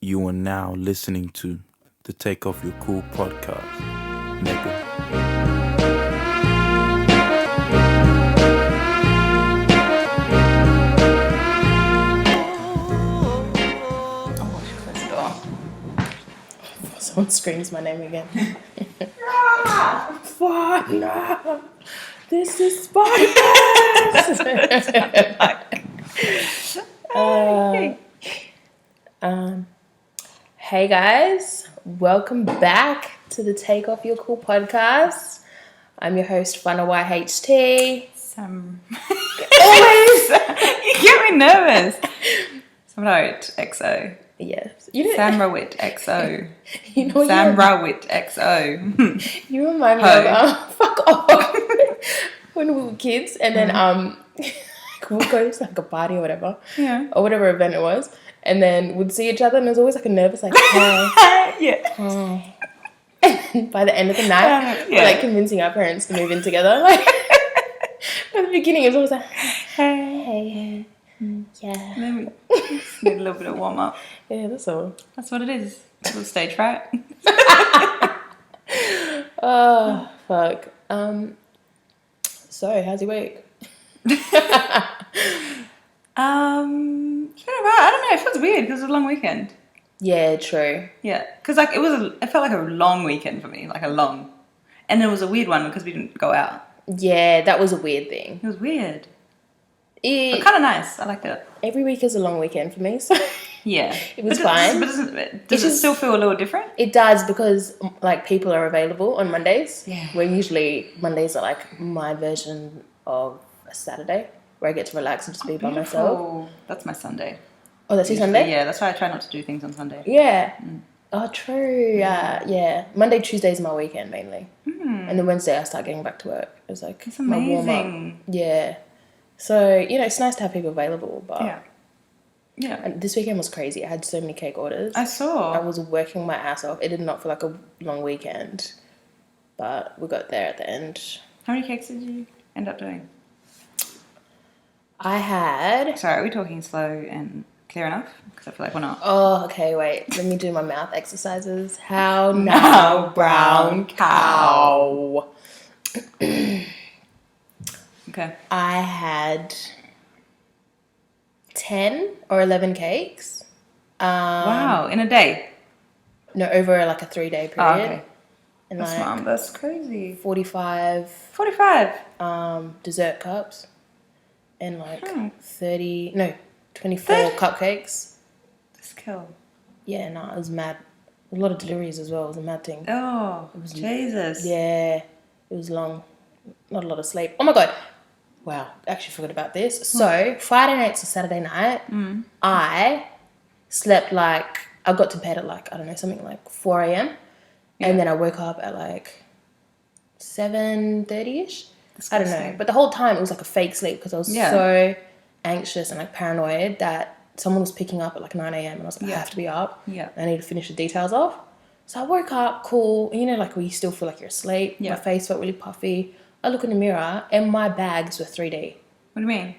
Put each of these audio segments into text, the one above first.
You are now listening to the Take Off Your Cool podcast. Nigga. Someone screams my name again. Fuck no! This is Spider-Man! Hey guys, welcome back to the Take Off Your Cool podcast. I'm your host, Fana YHT. Always! You get me nervous. Samrawit XO. Yes. Samrawit XO. You know Samrawit XO. You remind me of fuck off. When we were kids and then we'll go to like a party or whatever. Yeah. Or whatever event it was. And then we'd see each other and it was always like a nervous like hi. Yeah. Hi. And by the end of the night we're like convincing our parents to move in together. Like at the beginning it was always like hey. Yeah. Then we just need a little bit of warm up. Yeah, that's all. That's what it is. A little stage fright. Oh fuck. So how's your week? It's been alright. I don't know. It feels weird because it's a long weekend. Yeah, true. Yeah, because like it felt like a long weekend for me, like a long, and it was a weird one because we didn't go out. Yeah, that was a weird thing. It was weird. But kind of nice. I liked it. Every week is a long weekend for me, so Yeah, it was fine. Does it still feel a little different? It does because like people are available on Mondays. Yeah. Where usually Mondays are like my version of a Saturday where I get to relax and just be by myself. That's my Sunday. Oh, that's your Sunday? Yeah, that's why I try not to do things on Sunday. Yeah. Oh, true. Yeah. Monday, Tuesday is my weekend mainly. And then Wednesday I start getting back to work. It's like It's my warm up. amazing. Yeah. So, it's nice to have people available, but Yeah. and this weekend was crazy. I had so many cake orders. I saw. I was working my ass off. It did not feel like a long weekend, but we got there at the end. How many cakes did you end up doing? I had... Sorry, are we talking slow and clear enough? Because I feel like we're not. Oh, okay, wait. Let me do my mouth exercises. How now, brown cow. Okay. I had 10 or 11 cakes. Wow, in a day? No, over like a 3-day period. Oh, okay. And That's, like Mom, that's crazy. 45 45. dessert cups. And like 24 cupcakes. That's cool. Yeah, no, it was mad. A lot of deliveries as well. It was a mad thing. Oh, Jesus. Yeah, it was long. Not a lot of sleep. Oh my God. Wow, I actually forgot about this. So, Friday night to Saturday night, I slept like, I got to bed at like, I don't know, something like 4 a.m. And then I woke up at like 7:30ish. I don't know. But the whole time it was like a fake sleep because I was so anxious and like paranoid that someone was picking up at like 9 a.m. and I was like, I have to be up. Yeah. I need to finish the details off. So I woke up, cool. And like where you still feel like you're asleep. Yeah. My face felt really puffy. I look in the mirror and my bags were 3D. What do you mean?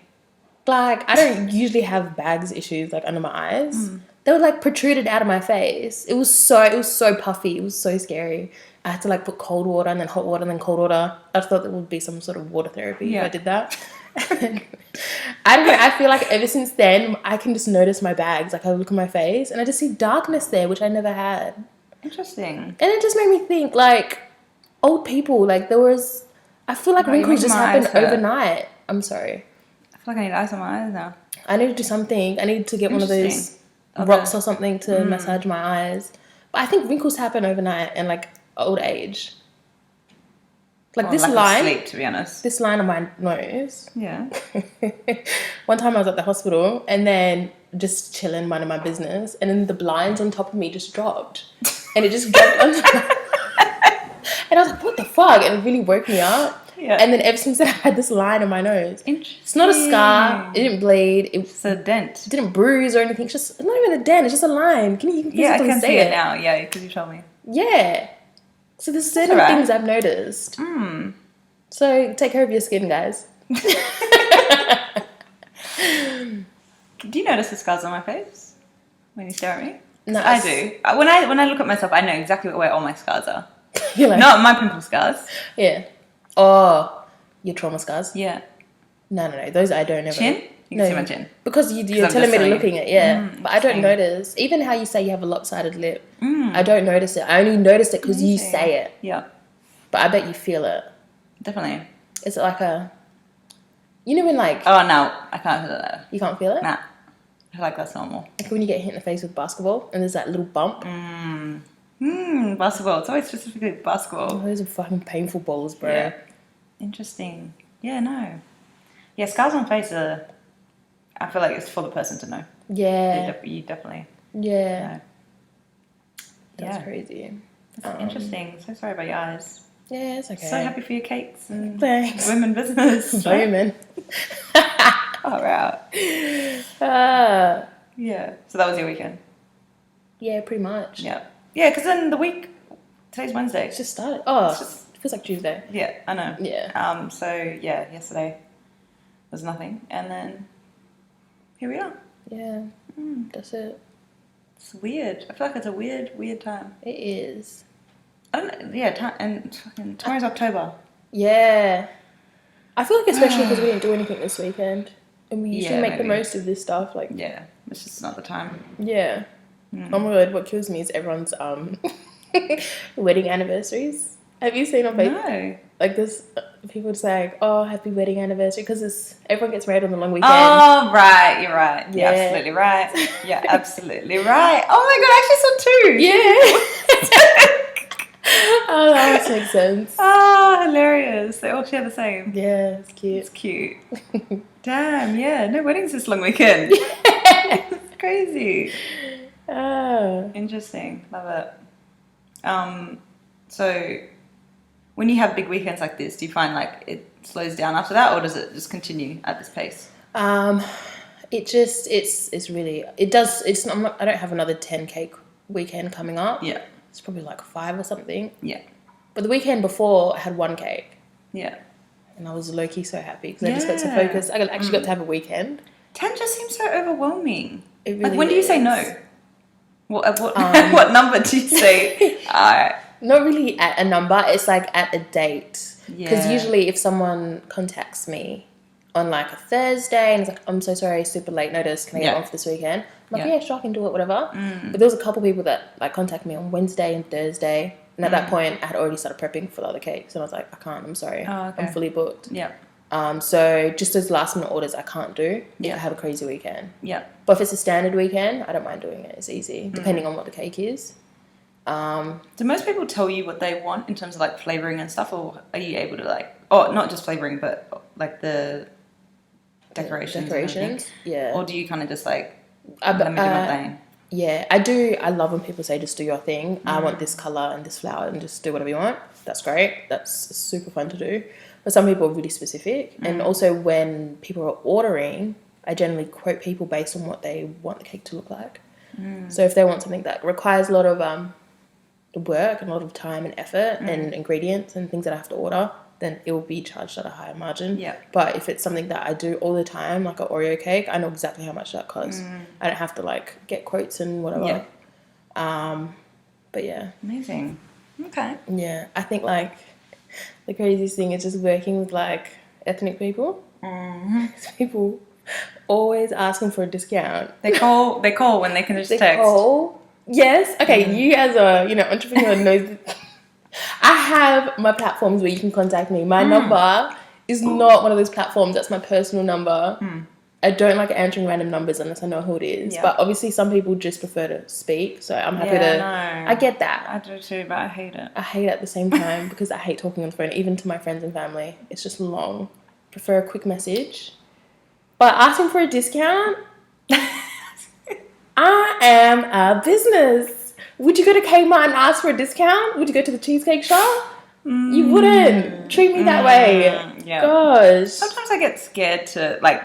Like, I don't usually have bags issues like under my eyes. They were like protruded out of my face. It was so puffy. It was so scary. I had to like put cold water and then hot water and then cold water. I thought there would be some sort of water therapy if I did that. I don't know. I feel like ever since then, I can just notice my bags. Like I look at my face and I just see darkness there, which I never had. Interesting. And it just made me think like old people, like I feel like wrinkles just happen overnight. I'm sorry. I feel like I need ice on my eyes now. I need to do something. I need to get one of those rocks or something to massage my eyes. But I think wrinkles happen overnight and like old age. Like this line. Sleep, to be honest. This line on my nose. Yeah. One time I was at the hospital and then just chilling, minding my business, and then the blinds on top of me just dropped. And it just dropped onto my... And I was like, what the fuck? And it really woke me up. Yeah. And then ever since then, I had this line on my nose. It's not a scar. It didn't bleed. It's a dent. It didn't bruise or anything. It's not even a dent. It's just a line. You can I can see it now. Yeah, because you told me. Yeah. So there's certain things I've noticed. So take care of your skin, guys. Do you notice the scars on my face when you stare at me? No, I do. When I look at myself, I know exactly where all my scars are. You're like, Not my pimple scars. yeah. Oh, your trauma scars. Yeah. No. Those I don't ever. Chin? You can see my chin. Because you're I'm telling just me to telling looking you. at but I don't Interesting. notice. Even how you say you have a lopsided lip, I don't notice it. I only notice it because you Amazing. say it. Yeah. But I bet you feel it. Definitely. Is it like a? You know when like Oh no, I can't feel that. you can't feel it? Nah. I feel like that's normal. Like when you get hit in the face with basketball and there's that little bump. Basketball. It's always specifically Oh, basketball. those are fucking painful balls, bro. Yeah. Interesting. Yeah, no. Yeah, scars on face are, I feel like it's for the person to know. Yeah. You definitely Yeah. know. That's Yeah. crazy. That's interesting. So sorry about your eyes. Yeah, it's okay. So happy for your cakes and Thanks. women business. Booming. All right. Ah. Yeah. So that was your weekend. Yeah, pretty much. Yeah. Yeah, because then the week, today's Wednesday. It's just started. Oh, It's just- it feels like Tuesday. Yeah, I know. Yeah. So yeah, yesterday was nothing, and then here we are. Yeah. That's it. It's weird. I feel like it's a weird time. It is. I don't know. Yeah, and fucking tomorrow's October. Yeah. I feel like especially because we didn't do anything this weekend. And we usually Yeah, make the maybe. most of this stuff. Like, Yeah, it's just not the time. yeah. Oh my god, what kills me is everyone's wedding anniversaries. Have you seen on Facebook? No. Like this, people say, like, "Oh, happy wedding anniversary," because everyone gets married on the long weekend. Oh, right. You're right. Yeah. You're absolutely right. You're absolutely right. Oh my god, I actually saw two. Yeah. Oh, that makes sense. Oh, hilarious. They all share the same. Yeah, it's cute. It's cute. Damn, yeah. No weddings this long weekend. It's crazy. Oh. Interesting. Love it. So when you have big weekends like this, do you find like it slows down after that, or does it just continue at this pace? It's really, it does, it's not, I don't have another 10 cake weekend coming up. Yeah. It's probably like 5 or something. Yeah. But the weekend before, I had 1 cake. Yeah. And I was low-key so happy because I just got to Yeah. focus. I actually got to have a weekend. 10 just seems so overwhelming. It really Like, when do you say is. no? What what number do you say? Not really at a number, it's like at a date. Because Yeah. usually if someone contacts me on like a Thursday and it's like, I'm so sorry, super late notice, can I get Yeah. one for this weekend? I'm like, Yeah. yeah, sure, I can do it, whatever. But there was a couple people that like contacted me on Wednesday and Thursday. And at that point, I had already started prepping for the other cakes. And I was like, I can't, I'm sorry. Oh, okay. I'm fully booked. Yeah. So just those last minute orders I can't do if Yeah. I have a crazy weekend. Yeah. But if it's a standard weekend, I don't mind doing it. It's easy, depending on what the cake is. Do most people tell you what they want in terms of like flavoring and stuff, or are you able to like, oh, not just flavoring, but like the decorations? and everything? Decorations, yeah. Or do you kind of just like I- let me do my thing? Yeah, I do. I love when people say, just do your thing. I want this colour and this flower and just do whatever you want. That's great. That's super fun to do. But some people are really specific. And also when people are ordering, I generally quote people based on what they want the cake to look like. So if they want something that requires a lot of work and a lot of time and effort and ingredients and things that I have to order, then it will be charged at a higher margin. Yeah. But if it's something that I do all the time, like an Oreo cake, I know exactly how much that costs. I don't have to like get quotes and whatever. Yeah. But yeah. Amazing. Okay. Yeah. I think like the craziest thing is just working with like ethnic people. People always asking for a discount. They call when they can just text. Call. Yes. Okay. You as a entrepreneur knows. I have my platforms where you can contact me. My number is not one of those platforms. That's my personal number. I don't like answering random numbers unless I know who it is. Yeah. But obviously, some people just prefer to speak. So I'm happy Yeah, to. no. I get that. I do too, but I hate it. I hate it at the same time because I hate talking on the phone, even to my friends and family. It's just long. Prefer a quick message. But asking for a discount, I am a business. Would you go to Kmart and ask for a discount? Would you go to the cheesecake shop? You wouldn't. Treat me that way. Yeah. Gosh. Sometimes I get scared to like,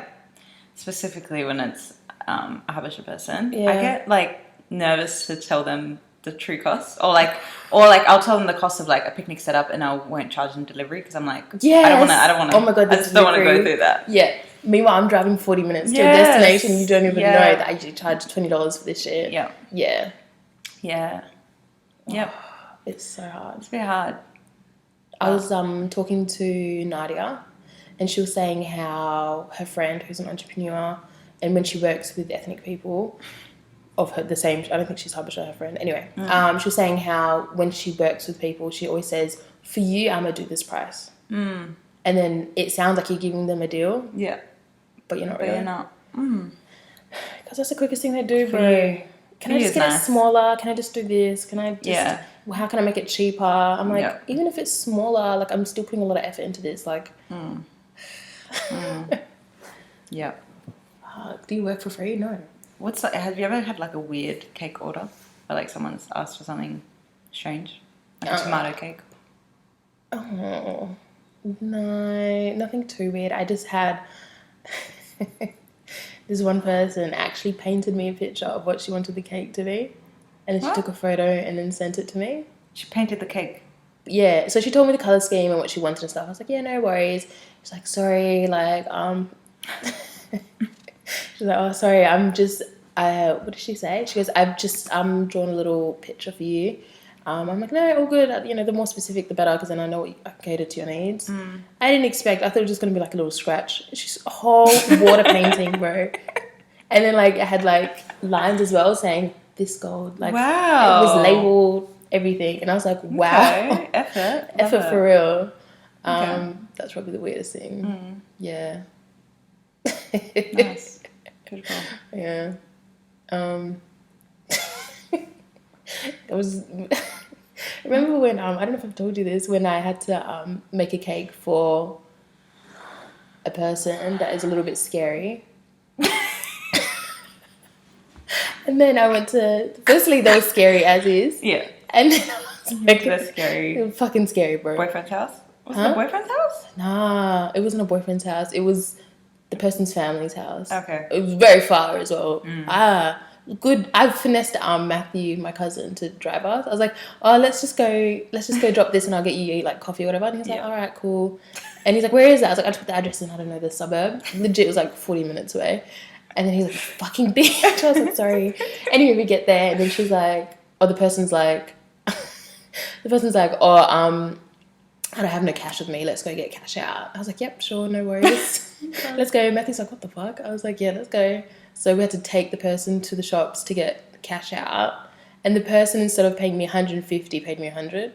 specifically when it's a Habesha person. Yeah. I get like nervous to tell them the true cost, or like I'll tell them the cost of like a picnic setup, and I won't charge them delivery because I'm like, Yes. I don't want to. Oh my God, I the just don't want to go delivery. through that. Yeah. Meanwhile, I'm driving 40 minutes to a Yes. destination. You don't even Yeah. know that I usually charge $20 for this shit. Yeah. Yeah. Yeah. Yep. It's so hard. It's very hard. I was talking to Nadia, and she was saying how her friend, who's an entrepreneur, and when she works with ethnic people of her the same, I don't think she's Habesha, her friend. Anyway, she was saying how when she works with people, she always says, "For you, I'm gonna do this price," and then it sounds like you're giving them a deal. Yeah. But you're not But really. you're not. Because that's the quickest thing they do, For bro. you. Can I just get it smaller? Can I just do this? Can I just... Well, how can I make it cheaper? I'm like, even if it's smaller, like, I'm still putting a lot of effort into this. Like... Yeah. Do you work for free? No. Have you ever had, like, a weird cake order? Or, like, someone's asked for something strange? Like a tomato cake? Oh, no. Nothing too weird. I just had... This one person actually painted me a picture of what she wanted the cake to be. And then she took a photo and then sent it to me. She painted the cake? Yeah. So she told me the colour scheme and what she wanted and stuff. I was like, yeah, no worries. She's like, sorry, like, she's like, oh, sorry, I'm just, what did she say? She goes, I've just drawn a little picture for you. I'm like, no, all good. You know, the more specific, the better, because then I know I can cater to your needs. I didn't expect, I thought it was just going to be like a little scratch. She's a whole water painting, bro. And then, like, it had, like, lines as well saying, this gold. Like, wow. It was labelled, everything. And I was like, wow. Okay. Effort. Effort for real. That's probably the weirdest thing. Yeah. Nice. Beautiful. Yeah. It was... Remember when, I don't know if I've told you this, when I had to make a cake for a person that is a little bit scary. And then I went to... Firstly, they were scary as is. Yeah. And then I was like... That's scary. It was fucking scary, bro. Boyfriend's house? Was it a boyfriend's house? Nah, it wasn't a boyfriend's house. It was the person's family's house. Okay. It was very far as well. Good. I finessed Matthew, my cousin, to drive us. I was like, oh, let's just go drop this and I'll get you like coffee or whatever. And he's like, all right, cool. And he's like, where is that? I was like, I just put the address in, I don't know, the suburb. Legit, it was like 40 minutes away. And then he's like, fucking bitch. I was like, sorry. Anyway, we get there and then she's like, the person's like, oh, I don't have no cash with me. Let's go get cash out. I was like, yep, sure, no worries. Let's go. Matthew's like, what the fuck? I was like, yeah, let's go. So we had to take the person to the shops to get cash out. And the person, instead of paying me 150, paid me 100.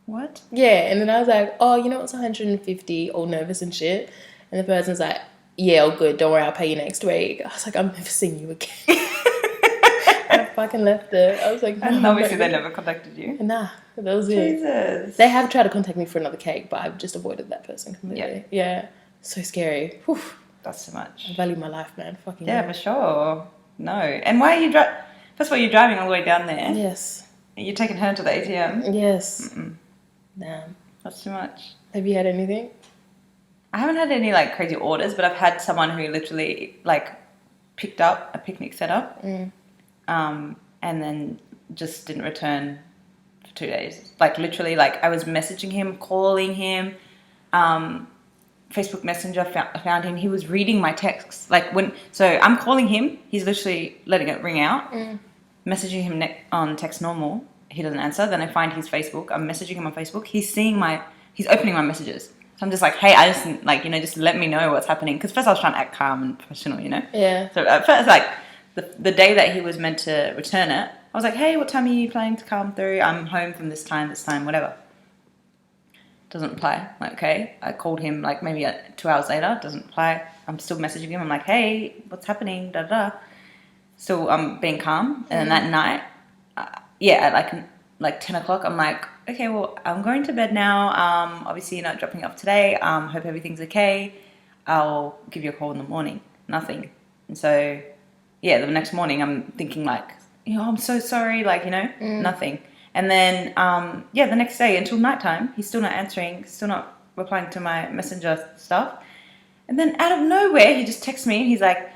What? Yeah. And then I was like, oh, you know what's 150? All nervous and shit. And the person's like, yeah, all good. Don't worry, I'll pay you next week. I was like, I'm never seeing you again. And I fucking left it. I was like, and obviously they never contacted you. Nah, that was Jesus. it. They have tried to contact me for another cake, but I've just avoided that person completely. Yeah. So scary. Whew. That's too much. I value my life, man. Fucking yeah, for sure. No. And why are you first of all, you're driving all the way down there. Yes. You're taking her to the ATM. Yes. Damn. That's too much. Have you had anything? I haven't had any like crazy orders, but I've had someone who literally like picked up a picnic setup, and then just didn't return for 2 days. Like literally, like I was messaging him, calling him, Facebook Messenger found him. He was reading my texts. So I'm calling him. He's literally letting it ring out. Messaging him on text normal. He doesn't answer. Then I find his Facebook. I'm messaging him on Facebook. He's opening my messages. So I'm just like, hey, I just like, just let me know what's happening. Because first I was trying to act calm and professional, Yeah. So at first, like the day that he was meant to return it, I was like, hey, what time are you planning to come through? I'm home from this time, whatever. Doesn't reply. Like, okay. I called him like maybe 2 hours later. Doesn't reply. I'm still messaging him. I'm like, hey, what's happening? Da da. Still being calm. And then that night, at like 10 o'clock, I'm like, okay, well, I'm going to bed now. Obviously you're not dropping off today. Hope everything's okay. I'll give you a call in the morning. Nothing. And so, the next morning I'm thinking like, I'm so sorry. Like, nothing. And then, the next day until nighttime, he's still not answering, still not replying to my messenger stuff. And then out of nowhere, he just texts me. He's like,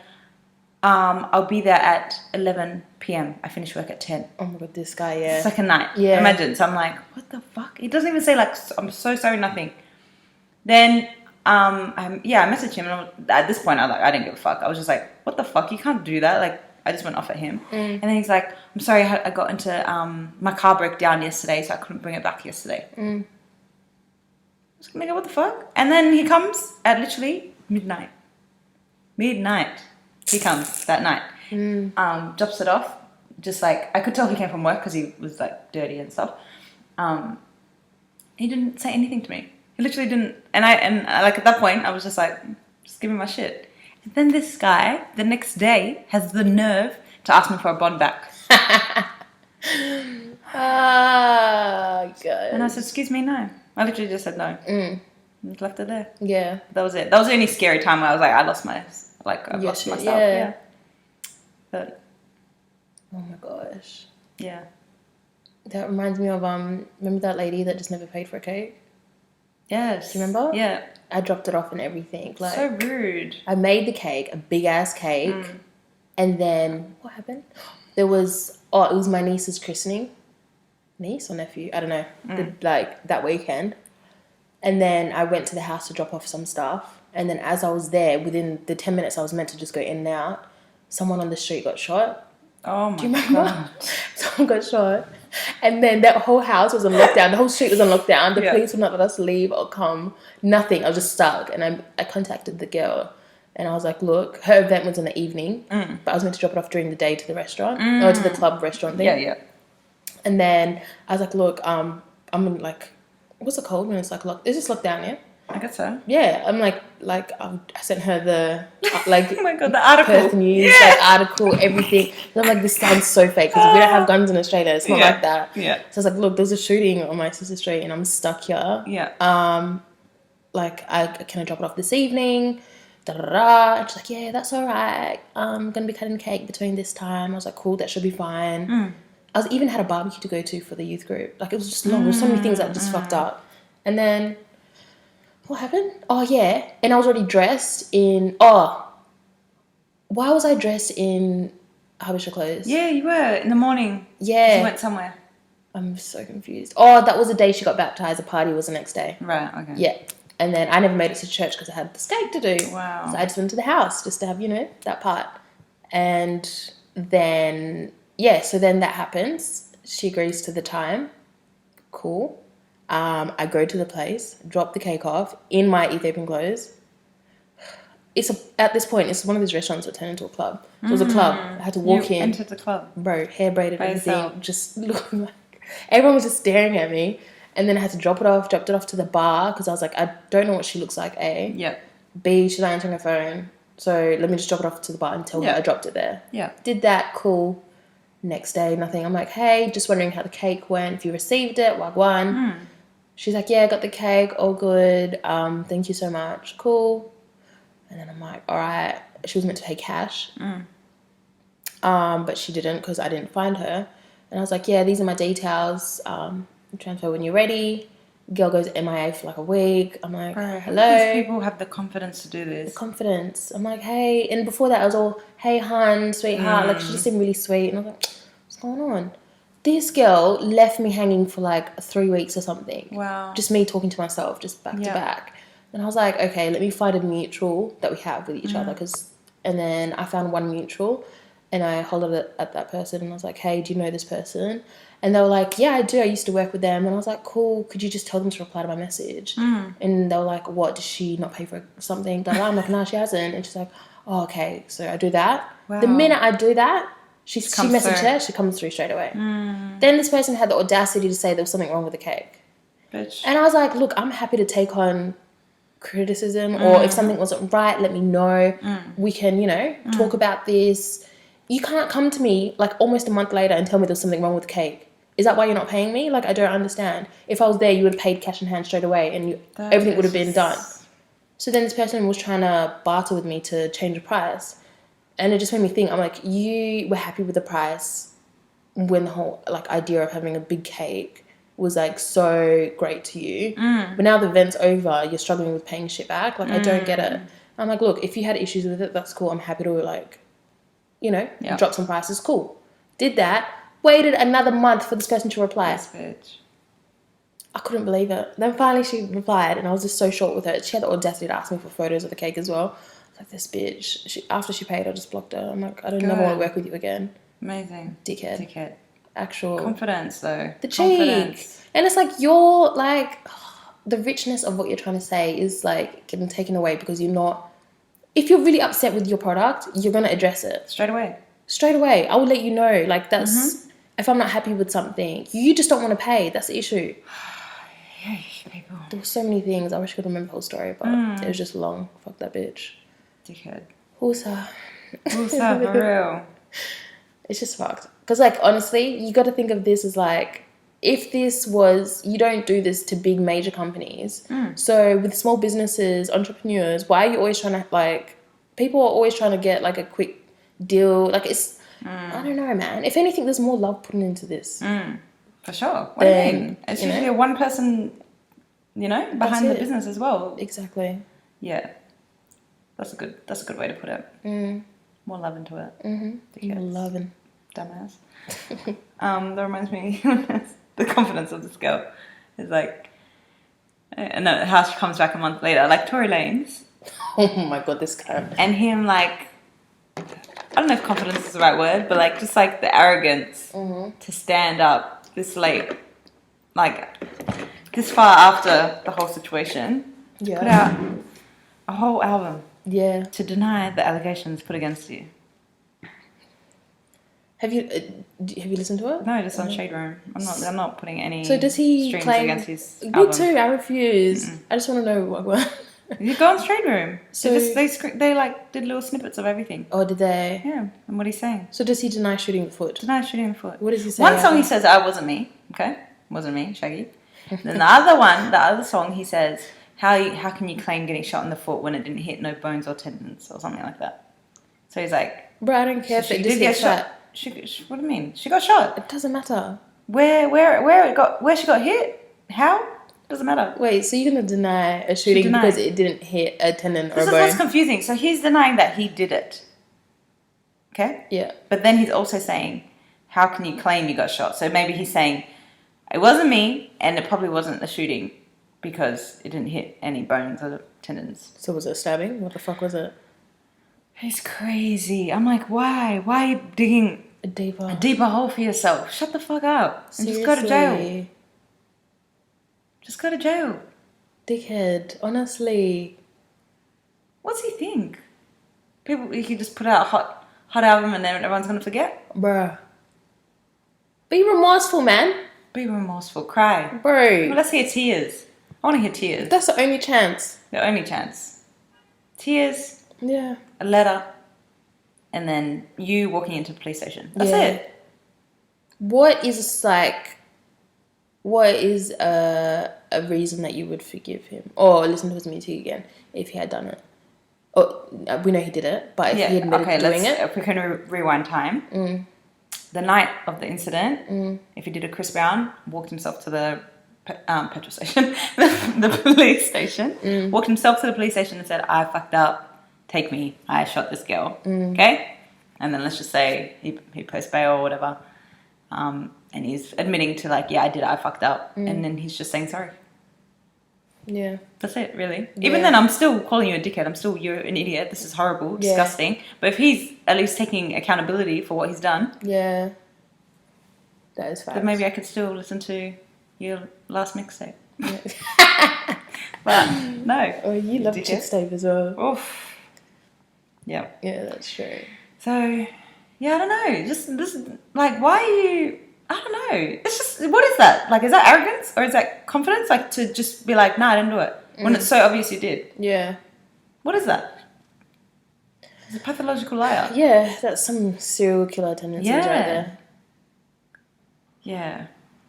I'll be there at 11 p.m. I finish work at 10. Oh my God, this guy, yeah. Second night. Yeah. Imagine. So I'm like, what the fuck? He doesn't even say like, I'm so sorry, nothing. Then, I messaged him. And at this point, I didn't give a fuck. I was just like, what the fuck? You can't do that. Like, I just went off at him. And then he's like, I'm sorry, I got into, my car broke down yesterday, so I couldn't bring it back yesterday. I was like, nigga, what the fuck? And then he comes at literally midnight. He comes that night. Drops it off. Just like, I could tell he came from work because he was like dirty and stuff. He didn't say anything to me. He literally didn't. And I like at that point, I was just like, just give me my shit. And then this guy, the next day, has the nerve to ask me for a bond back. Ah, God. And I said, excuse me, no. I literally just said no. And just left it there. Yeah. That was it. That was the only scary time where I was like, I lost myself. Yeah. But oh my gosh. yeah. That reminds me of remember that lady that just never paid for a cake? Yes. Do you remember? Yeah. I dropped it off and everything. Like, so rude. I made the cake, a big ass cake, and then what happened? It was my niece's christening. Niece or nephew? I don't know. That weekend. And then I went to the house to drop off some stuff. And then as I was there, within the 10 minutes I was meant to just go in and out, someone on the street got shot. Oh my Do you remember? God. Someone got shot. And then that whole house was on lockdown. The whole street was on lockdown. The police would not let us leave or come. Nothing. I was just stuck. And I contacted the girl. And I was like, look, her event was in the evening. But I was meant to drop it off during the day to the restaurant. Or to the club restaurant thing. Yeah. And then I was like, look, I'm in like, what's it called when it's like is this lockdown, yeah? I guess so. Yeah, I'm like I sent her the Oh my God, the article. Perth News, article, everything. And I'm like, this sounds so fake because we don't have guns in Australia. It's not like that. Yeah. So I was like, look, there's a shooting on my sister's street and I'm stuck here. Yeah. Like, can I drop it off this evening? Da da da. And she's like, yeah, that's all right. I'm gonna be cutting cake between this time. I was like, cool, that should be fine. I even had a barbecue to go to for the youth group. Like, it was just long. There were so many things that just fucked up. And then what happened? Oh, yeah. And I was already dressed in... why was I dressed in Habesha clothes? Yeah, you were in the morning. Yeah. You went somewhere. I'm so confused. Oh, that was the day she got baptized. The party was the next day. Right, okay. Yeah. And then I never made it to church because I had the steak to do. Wow. So I just went to the house just to have, that part. And then, so then that happens. She agrees to the time. Cool. I go to the place, drop the cake off in my Ethiopian clothes. At this point, it's one of these restaurants that turned into a club. So it was a club. I had to walk in. Entered the club. Bro, hair braided, By everything. yourself. Just looking like... Everyone was just staring at me. And then I had to dropped it off to the bar because I was like, I don't know what she looks like, A. Yeah. B, she's not answering her phone. So let me just drop it off to the bar and tell her I dropped it there. Yeah. Did that, cool. Next day, nothing. I'm like, hey, just wondering how the cake went, if you received it, wagwan. She's like, yeah, I got the cake, all good. Thank you so much. Cool. And then I'm like, all right. She was meant to pay cash. But she didn't because I didn't find her. And I was like, yeah, these are my details. Transfer when you're ready. Girl goes MIA for like a week. I'm like, hello. These people have the confidence to do this. The confidence. I'm like, hey. And before that, I was all, hey, hun, sweetheart. Like, she just seemed really sweet. And I was like, what's going on? This girl left me hanging for like 3 weeks or something. Wow. Just me talking to myself, just back to back. And I was like, okay, let me find a mutual that we have with each other. And then I found one mutual and I hollered at that person and I was like, hey, do you know this person? And they were like, yeah, I do. I used to work with them. And I was like, cool. Could you just tell them to reply to my message? And they were like, what? Does she not pay for something? I'm like, no, she hasn't. And she's like, oh, okay. So I do that. Wow. The minute I do that, she messaged her. She comes through straight away. Then this person had the audacity to say there was something wrong with the cake. Bitch. And I was like, look, I'm happy to take on criticism or if something wasn't right, let me know. We can, talk about this. You can't come to me like almost a month later and tell me there's something wrong with the cake. Is that why you're not paying me? Like, I don't understand. If I was there, you would have paid cash in hand straight away and everything would have been done. So then this person was trying to barter with me to change the price. And it just made me think, I'm like, you were happy with the price when the whole like idea of having a big cake was like so great to you. But now the event's over, you're struggling with paying shit back. Like, I don't get it. I'm like, look, if you had issues with it, that's cool. I'm happy to like, drop some prices. Cool. Did that. Waited another month for this person to reply. Yes, bitch. I couldn't believe it. Then finally she replied and I was just so short with her. She had the audacity to ask me for photos of the cake as well. I was Like this bitch. After she paid, I just blocked her. I'm like, I don't never want to work with you again. Amazing. Dickhead. Actual confidence though. The cheek. And it's like you're like the richness of what you're trying to say is like getting taken away because you're not. If you're really upset with your product, you're gonna address it straight away. I will let you know. Like that's if I'm not happy with something, you just don't want to pay. That's the issue. People. There were so many things. I wish I could remember the whole story, but it was just long. Fuck that bitch. Dickhead. Whosa, for real. It's just fucked. Because like honestly, you got to think of this as like. If this was, you don't do this to big major companies. So with small businesses, entrepreneurs, why are you always trying to like, people are always trying to get like a quick deal. Like it's, I don't know, man. If anything, there's more love put into this. For sure. What do you mean? It's usually a one person, behind the business as well. Exactly. Yeah. That's a good way to put it. More love into it. More loving. Dumbass. That reminds me the confidence of this girl is like, and how she comes back a month later, like Tory Lanez. Oh my god, this guy. And him like, I don't know if confidence is the right word, but like just like the arrogance to stand up this late, like this far after the whole situation, to put out a whole album, to deny the allegations put against you. Have you listened to it? No, just on Shade Room. I'm not putting any. So does he streams claim against his Me album. too. I refuse. I just want to know what. You go on Shade Room. So they like did little snippets of everything. Oh, did they? Yeah. And what he's saying. So does he deny shooting the foot? Deny shooting the foot. What does he say? One song he says, "I wasn't me." Okay, wasn't me, Shaggy. Then the other song, he says, "How can you claim getting shot in the foot when it didn't hit no bones or tendons or something like that?" So he's like, "Bro, I don't care if it just gets shot. What do you mean? She got shot. It doesn't matter. Where she got hit? How? Doesn't matter. Wait, so you're gonna deny a shooting because it didn't hit a tendon or a bone? This is what's confusing. So he's denying that he did it. Okay? Yeah. But then he's also saying, how can you claim you got shot? So maybe he's saying, it wasn't me, and it probably wasn't a shooting because it didn't hit any bones or tendons. So was it a stabbing? What the fuck was it? He's crazy. I'm like, why? Why are you digging a deeper hole for yourself? Shut the fuck up. And Seriously? just go to jail. Just go to jail. Dickhead. Honestly. What's he think? He could just put out a hot album and then everyone's gonna forget? Bruh. Be remorseful, man. Be remorseful. Cry. Bro. Well, let's hear tears. I want to hear tears. That's the only chance. The only chance. Tears. Yeah. A letter. And then you walking into the police station. That's it. What is a reason that you would forgive him or listen to his music again if he had done it? Oh, we know he did it, but if he admitted to doing it. If we can rewind time. The night of the incident, if he did a Chris Brown, walked himself to the petrol station, the police station, walked himself to the police station and said, I fucked up, take me, I shot this girl, okay? And then let's just say he post bail or whatever, and he's admitting to like, yeah, I fucked up, and then he's just saying sorry. Yeah. That's it, really. Even then, I'm still calling you a dickhead. You're an idiot. This is horrible, disgusting. But if he's at least taking accountability for what he's done. Yeah. That is fact. Then maybe I could still listen to your last mixtape. Yeah. But no. Oh, you love Chixtape as well. Oof. Yeah. Yeah, that's true. So, yeah, I don't know. Just like, why are you... I don't know. It's just, what is that? Like, is that arrogance or is that confidence? Like, to just be like, nah, I didn't do it. When it's so obvious you did. Yeah. What is that? It's a pathological liar. Yeah, that's some serial killer tendencies right there. Yeah.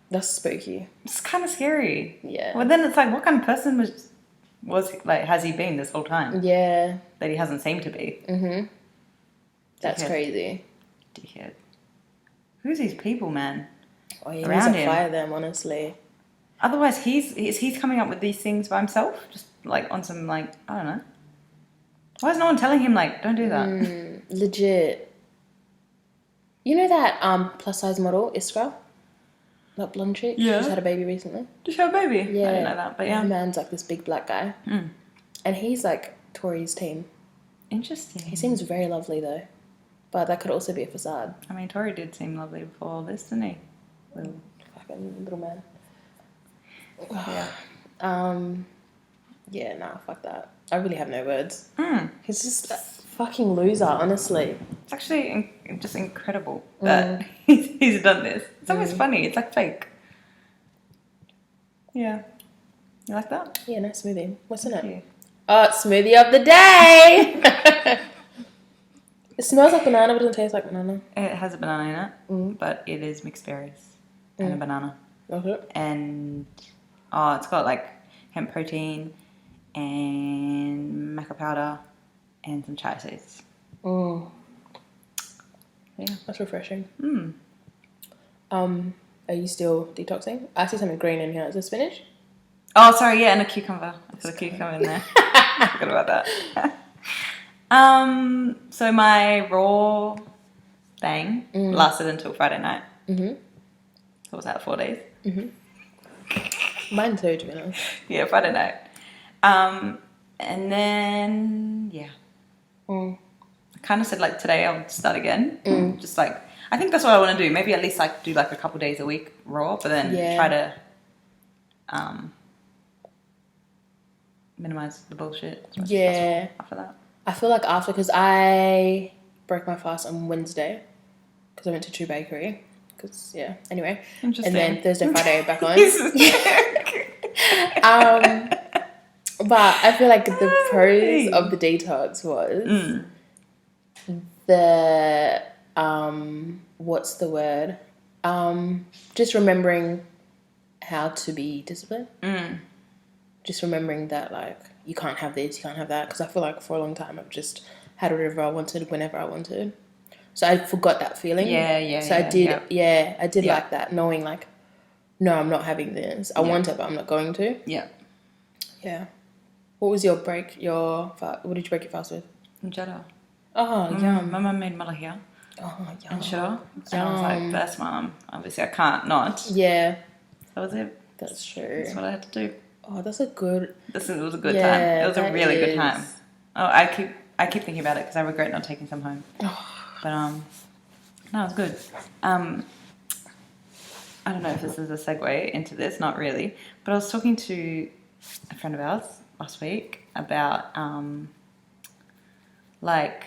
That's spooky. It's kind of scary. Yeah. Well, then it's like, what kind of person has he been this whole time? Yeah. That he hasn't seemed to be. Mm-hmm. That's crazy. Dickhead. Who's these people, man? Oh, yeah, he needs to fire them, honestly. Otherwise, he's coming up with these things by himself, just like on some like, I don't know. Why is no one telling him like, don't do that? Legit. You know that plus size model, Iskra? That blonde chick? Yeah. She's had a baby recently. Did she have a baby? Yeah. I didn't know that, but yeah. Her man's like this big black guy. And he's like Tory's team. Interesting. He seems very lovely though, but that could also be a facade. I mean, Tori did seem lovely before all this, didn't he? Fucking little man. Yeah. Yeah, nah, fuck that. I really have no words. Mm. He's just a fucking loser, honestly. It's actually just incredible that he's done this. It's almost funny. It's like fake. Yeah. You like that? Yeah, nice smoothie. What's in Thank it? you. Oh, smoothie of the day! It smells like banana, but it doesn't taste like banana. It has a banana in it, but it is mixed berries and a banana. Okay. And it's got like hemp protein and maca powder and some chia seeds. Mm. Yeah. That's refreshing. Mm. Are you still detoxing? I see something green in here. Is it spinach? Oh, sorry, yeah, and a cucumber. I put a cucumber in there. I forgot about that. So my raw thing lasted until Friday night. Mm-hmm. So it was out 4 days. Mine too, to be honest. Yeah, Friday night. And then, yeah. Mm. I kind of said, like, today I'll start again. Just, like, I think that's what I want to do. Maybe at least, like, do, like, a couple days a week raw, but then try to minimize the bullshit as much as possible after that. I feel like after, because I broke my fast on Wednesday because I went to True Bakery. Because, yeah, anyway. Interesting. And then Thursday, Friday, back on. But I feel like the pros of the detox was the, what's the word? Just remembering how to be disciplined. Just remembering that, like, you can't have this, you can't have that. Because I feel like for a long time I've just had whatever I wanted, whenever I wanted. So I forgot that feeling. So I did like that, knowing, like, no, I'm not having this. I want it, but I'm not going to. Yeah. Yeah. What was your break, what did you break your fast with? Injera. Oh, yum. My mum made malahia Oh, yum. and injera. And I was like, that's mum. Obviously, I can't not. Yeah. That was it. That's true. That's what I had to do. Oh, that's a good... It was a good time. It was a really good time. Oh, I keep thinking about it because I regret not taking some home. But no, it was good. I don't know if this is a segue into this, not really. But I was talking to a friend of ours last week about like,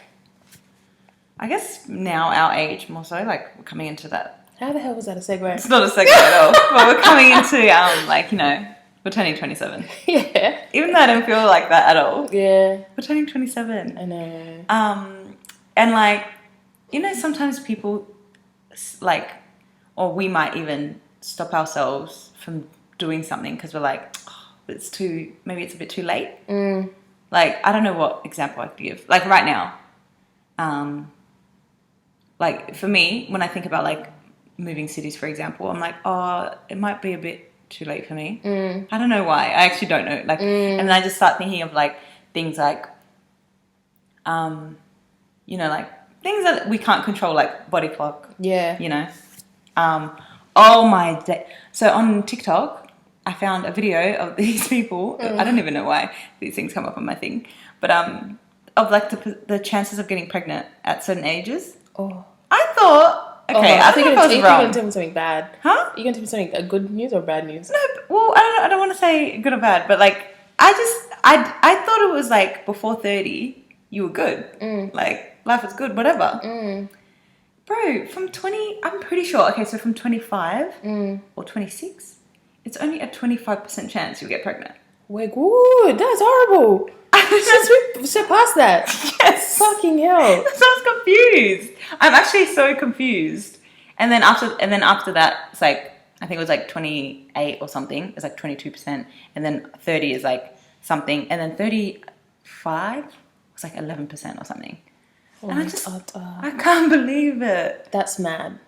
I guess now our age more so, like we're coming into that. How the hell was that a segue? It's not a segue at all. But we're coming into like, you know, we're turning 27. Yeah. Even though I don't feel like that at all. Yeah. We're turning 27. I know. And like, you know, sometimes people like, or we might even stop ourselves from doing something because we're like, maybe it's a bit too late. Like, I don't know what example I could give. Like right now, like for me, when I think about like moving cities, for example, I'm like, oh, it might be a bit too late for me. I don't know why. I actually don't know. Like, and then I just start thinking of like things like, you know, like things that we can't control, like body clock. Yeah. You know. Oh my day. So on TikTok, I found a video of these people. I don't even know why these things come up on my thing, but of like the chances of getting pregnant at certain ages. Oh. I thought. Okay, I think I was wrong. You're going to tell me something bad. Huh? You're going to tell me something, good news or bad news? No, well, I don't want to say good or bad, but like, I thought it was like before 30, you were good. Like, life was good, whatever. Bro, from 20, I'm pretty sure, okay, so from 25 or 26, it's only a 25% chance you'll get pregnant. We're good. That's horrible. Since we surpassed that. Yes. Fucking hell. So I was confused. I'm actually so confused. And then after that, it's like, I think it was like 28 or something. It's like 22%. And then 30 is like something. And then 35 was like 11% or something. Oh and I I can't believe it. That's mad.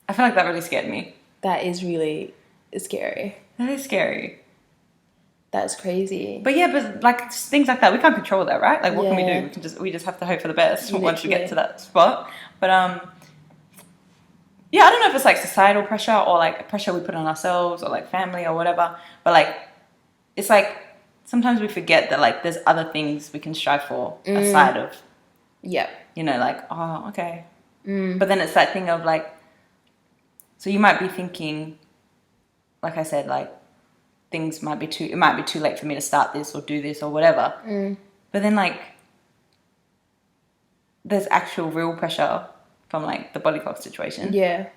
I feel like that really scared me. That is really scary. That is scary. That's crazy. But yeah, but like things like that, we can't control that, right? Like what can we Yeah. do? We just have to hope for the best once we get Literally. to that spot. But yeah, I don't know if it's like societal pressure or like pressure we put on ourselves or like family or whatever. But like, it's like sometimes we forget that like there's other things we can strive for aside of, Yep. you know, like, oh, okay. But then it's that thing of like, so you might be thinking, like I said, like it might be too late for me to start this or do this or whatever. But then like there's actual real pressure from like the body clock situation. Yeah.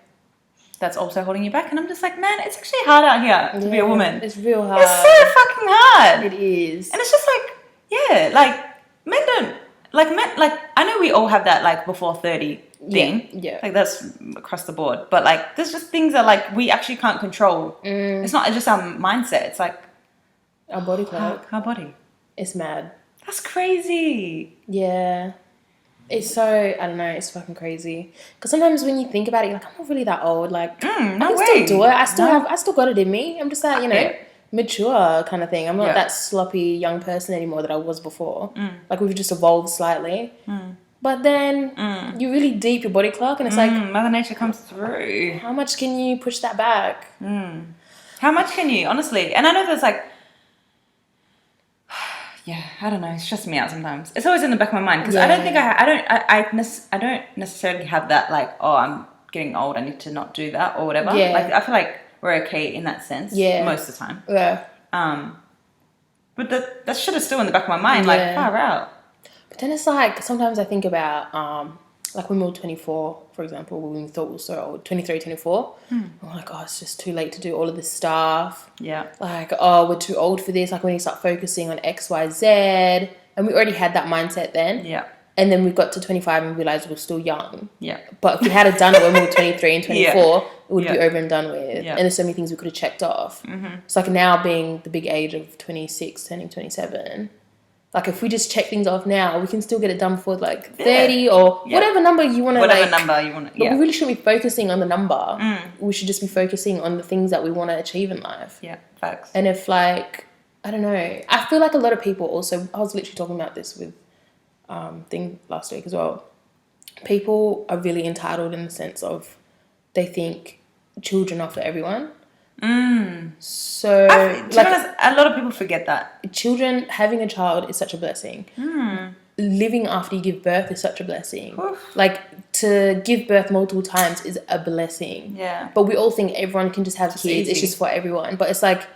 That's also holding you back. And I'm just like, man, it's actually hard out here to be a woman. It's real hard. It's so fucking hard. It is. And it's just like, yeah, like men don't, like men, like I know we all have that like before 30 thing. Yeah. Like that's across the board. But like there's just things that like we actually can't control. It's not just our mindset. It's like Our body clock. our body. It's mad. That's crazy. Yeah. It's so, I don't know, it's fucking crazy. Because sometimes when you think about it, you're like, I'm not really that old. Like, No I can way. still do it. I still got it in me. I'm just that, you know, Yeah. mature kind of thing. I'm not Yeah. that sloppy young person anymore that I was before. Like, we've just evolved slightly. But then you really deep your body clock, and it's like, Mother Nature comes through. how much can you push that back? How much can you, honestly? And I know there's like, yeah, I don't know. It's stressing me out sometimes. It's always in the back of my mind because I don't think I don't necessarily have that like, oh, I'm getting old. I need to not do that or whatever. Yeah. Like I feel like we're okay in that sense. Yeah. Most of the time. Yeah. But that shit is still in the back of my mind. Like Yeah. far out. But then it's like, sometimes I think about, like when we were 24, for example, when we thought we were so old, 23, 24. I'm like, oh, it's just too late to do all of this stuff. Yeah. Like, oh, we're too old for this. Like, we need to start focusing on X, Y, Z. And we already had that mindset then. Yeah. And then we got to 25 and realized we were still young. Yeah. But if we had done it when we were 23 and 24, it would be Yeah. over and done with. Yeah. And there's so many things we could have checked off. It's like now being the big age of 26, turning 27. Like, if we just check things off now, we can still get it done before, like, 30 or whatever number you want to, Whatever number you want to, But we really shouldn't be focusing on the number. We should just be focusing on the things that we want to achieve in life. Yeah, facts. And if, like, I don't know. I feel like a lot of people also, I was literally talking about this with thing last week as well. People are really entitled in the sense of they think children are for everyone. So, To be honest, a lot of people forget that. children, having a child is such a blessing. Living after you give birth is such a blessing. Like, to give birth multiple times is a blessing. Yeah. But we all think everyone can just have kids. easy. It's just for everyone. But it's like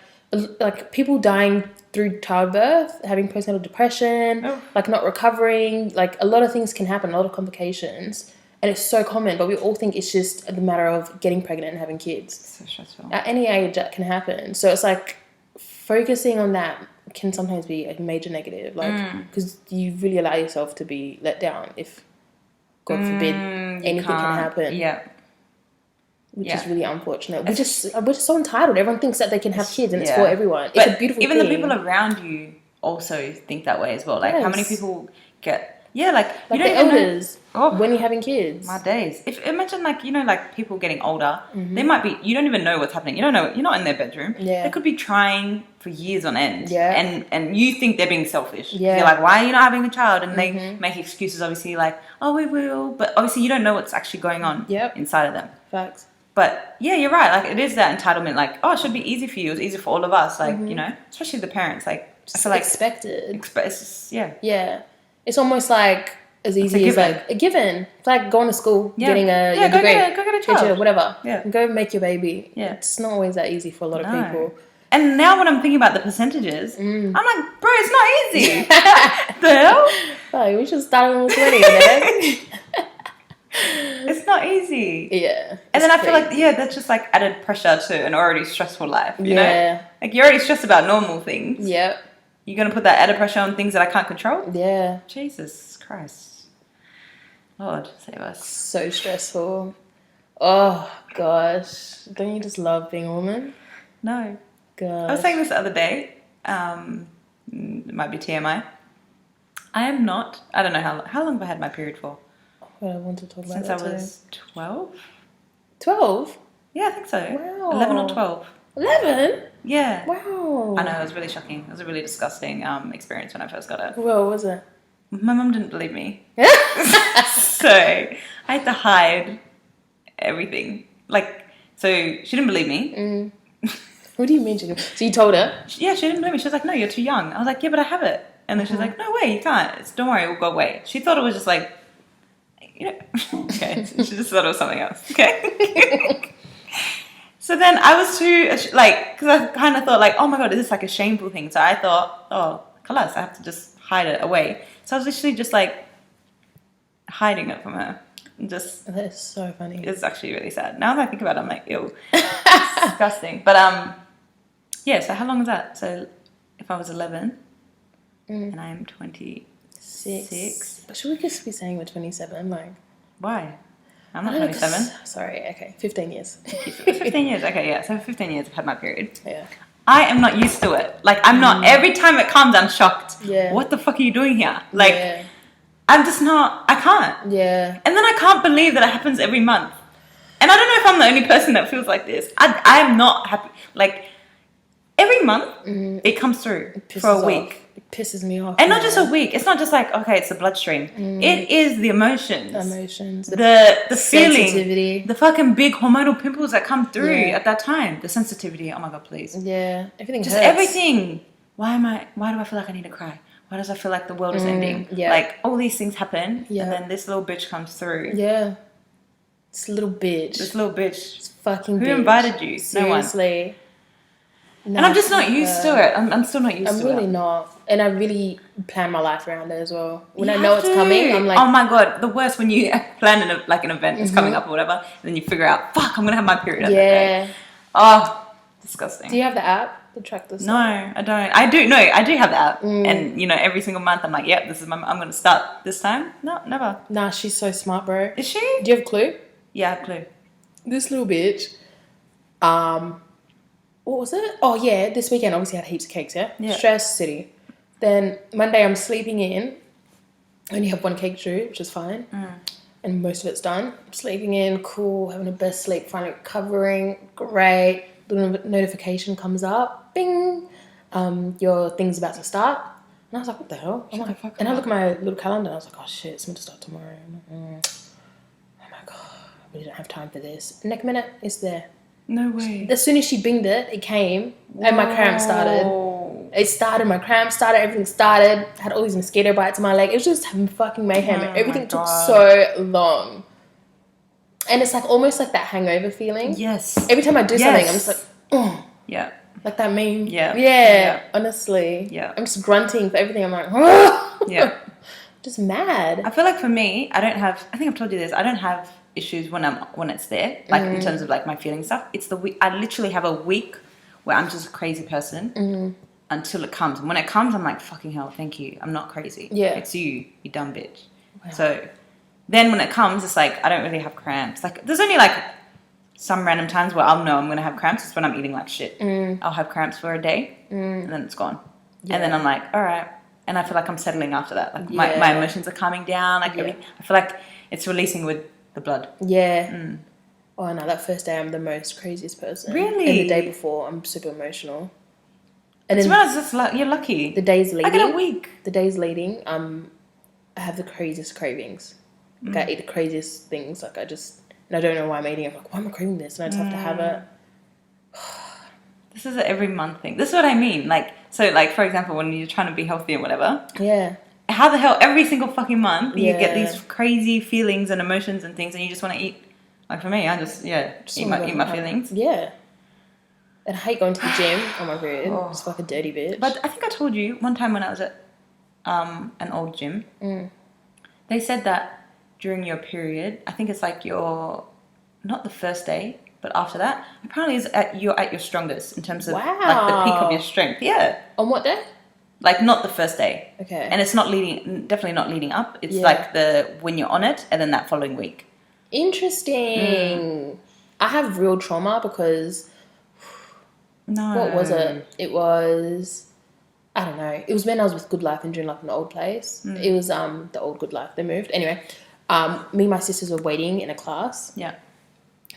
people dying through childbirth, having postnatal depression, like not recovering. Like, a lot of things can happen, a lot of complications. And it's so common, but we all think it's just the matter of getting pregnant and having kids. So stressful. At any age, that can happen. So it's like focusing on that can sometimes be a major negative, like, because you really allow yourself to be let down if, God forbid, anything can happen. Yeah. Which is really unfortunate. We're just so entitled. Everyone thinks that they can have kids and it's Yeah. for everyone. But it's a beautiful even thing. the people around you also think that way as well. Like, how many Yes. people get... Yeah, like like you the don't even know- elders, when you're having kids. My days. If imagine like, you know, like people getting older, they might be, you don't even know what's happening. You don't know, you're not in their bedroom. Yeah. They could be trying for years on end. Yeah. And you think they're being selfish. Yeah. You're like, why are you not having a child? And they make excuses, obviously, like, oh, we will. But obviously you don't know what's actually going on inside of them. Facts. But yeah, you're right. Like, it is that entitlement. Like, oh, it should be easy for you. It's easy for all of us. Like, you know, especially the parents. Like, I feel like expected. it's just, yeah. Yeah. It's almost like as easy as given. like a given. It's like going to school, Yeah. getting a Yeah, your go degree, get a child. whatever. Yeah. Go make your baby. Yeah. It's not always that easy for a lot of people. And now when I'm thinking about the percentages, I'm like, bro, it's not easy. The hell? Oh, we should start when we're 20, man. It's not easy. Yeah. And then I feel like, yeah, that's just like added pressure to an already stressful life, you Yeah. know? Like, you're already stressed about normal things. Yep. You're going to put that added pressure on things that I can't control? Yeah. Jesus Christ. Lord, save us. So stressful. Oh, gosh. Don't you just love being a woman? No. Gosh. I was saying this the other day. It might be TMI. I am not. I don't know how long have I had my period for? Well, I want to talk about Since that I was 12? 12? Yeah, I think so. Wow. 11 or 12. 11? Yeah. Wow. I know, it was really shocking. It was a really disgusting experience when I first got it. Well, was it? My mum didn't believe me. So I had to hide everything. Like, so she didn't believe me. What do you mean? So you told her? Yeah, she didn't believe me. She was like, no, you're too young. I was like, yeah, but I have it. And then she's like, no way, you can't. Don't worry, it will go away. She thought it was just like, okay. She just thought it was something else. Okay. So then I was too, like, because I kind of thought like, oh my God, is this like a shameful thing? So I thought, oh, class, I have to just hide it away. So I was literally just like hiding it from her. Just that is so funny. It's actually really sad. Now that I think about it, I'm like, ew, disgusting. But yeah. So how long was that? So if I was 11 and I'm 26, but should we just be saying we're 27? Like, why? I'm not 27. Sorry. Okay, 15 years. 15 years. Okay, yeah. So 15 years I've had my period. Yeah. I am not used to it. Like I'm not. Every time it comes, I'm shocked. Yeah. What the fuck are you doing here? Like. Yeah. I'm just not, I can't. Yeah. And then I can't believe that it happens every month. And I don't know if I'm the only person that feels like this. I'm not happy. Like, every month, it comes through for a week. It pisses me off. And not just a week. It's not just like, okay, it's the bloodstream. It is the emotions. The emotions. The feeling. Sensitivity. The fucking big hormonal pimples that come through at that time. The sensitivity. Oh my God, please. Yeah. Everything just hurts. Everything. Why do I feel like I need to cry? Why does I feel like the world is ending? Yeah. Like, all these things happen, and then this little bitch comes through. Yeah. This little bitch. This little bitch. This fucking Who bitch. invited you? Seriously. No one. And I'm just not used to it. I'm still not used to it. I'm really not. And I really plan my life around it as well. When I know it's coming, I'm like... Oh my God, the worst when you plan an event that's coming up or whatever, and then you figure out, fuck, I'm going to have my period at that day. Oh, disgusting. Do you have the app? To track this? No, I don't. I do have the app, and every single month I'm like, yep, this is I'm going to start this time. No, never. Nah, she's so smart, bro. Is she? Do you have a clue? Yeah, I have a clue. This little bitch. What was it? Oh yeah, this weekend obviously I had heaps of cakes. Yeah. Stress City. Then Monday I'm sleeping in. I only have one cake to do, which is fine, and most of it's done. I'm sleeping in, cool, having the best sleep, finally recovering, great. The notification comes up, bing, your thing's about to start. And I was like, what the hell? I look at my little calendar and I was like, oh shit, it's meant to start tomorrow. I'm like, oh my God, I really don't have time for this. Next minute, it's there. No way. As soon as she binged it, it came, and my cramp started. It started, my cramp started, everything started. Had all these mosquito bites in my leg. It was just fucking mayhem. Everything took so long. And it's like almost like that hangover feeling. Yes. Every time I do something, I'm just like, oh. Yeah. Like that meme. Yeah. Honestly. Yeah. I'm just grunting for everything. I'm like, oh. Yeah. Just mad. I feel like for me, I think I've told you this, I don't have issues when it's there, like in terms of like my feeling stuff. It's the week, I literally have a week where I'm just a crazy person until it comes. And when it comes, I'm like, fucking hell, thank you. I'm not crazy. Yeah. It's you dumb bitch. Wow. So then when it comes, it's like, I don't really have cramps. Like, there's only like some random times where I'll know I'm going to have cramps. It's when I'm eating like shit. I'll have cramps for a day and then it's gone. Yeah. And then I'm like, all right. And I feel like I'm settling after that. Like my emotions are calming down. Like I feel like it's releasing with the blood. Yeah. Oh no, that first day I'm the most craziest person. Really? And the day before I'm super emotional. And then you're lucky. The days leading. I get a week. The days leading, I have the craziest cravings. Like I eat the craziest things. Like and I don't know why I'm eating. I'm like, why am I craving this? And I just have to have it. This is an every month thing. This is what I mean. Like, so like, for example, when you're trying to be healthy and whatever. Yeah. How the hell every single fucking month you get these crazy feelings and emotions and things and you just want to eat. Like for me, I just eat my feelings. Yeah. And I hate going to the gym on my period. It's like a dirty bitch. But I think I told you one time when I was at an old gym, they said that during your period, I think it's like not the first day, but after that, apparently you're at your strongest in terms of like the peak of your strength. Yeah. On what day? Like not the first day. Okay. And it's definitely not leading up. It's like when you're on it and then that following week. Interesting. I have real trauma because what was it? It was, I don't know. It was when I was with Good Life and doing like an old place. It was the old Good Life. They moved. Anyway, me and my sisters were waiting in a class. Yeah.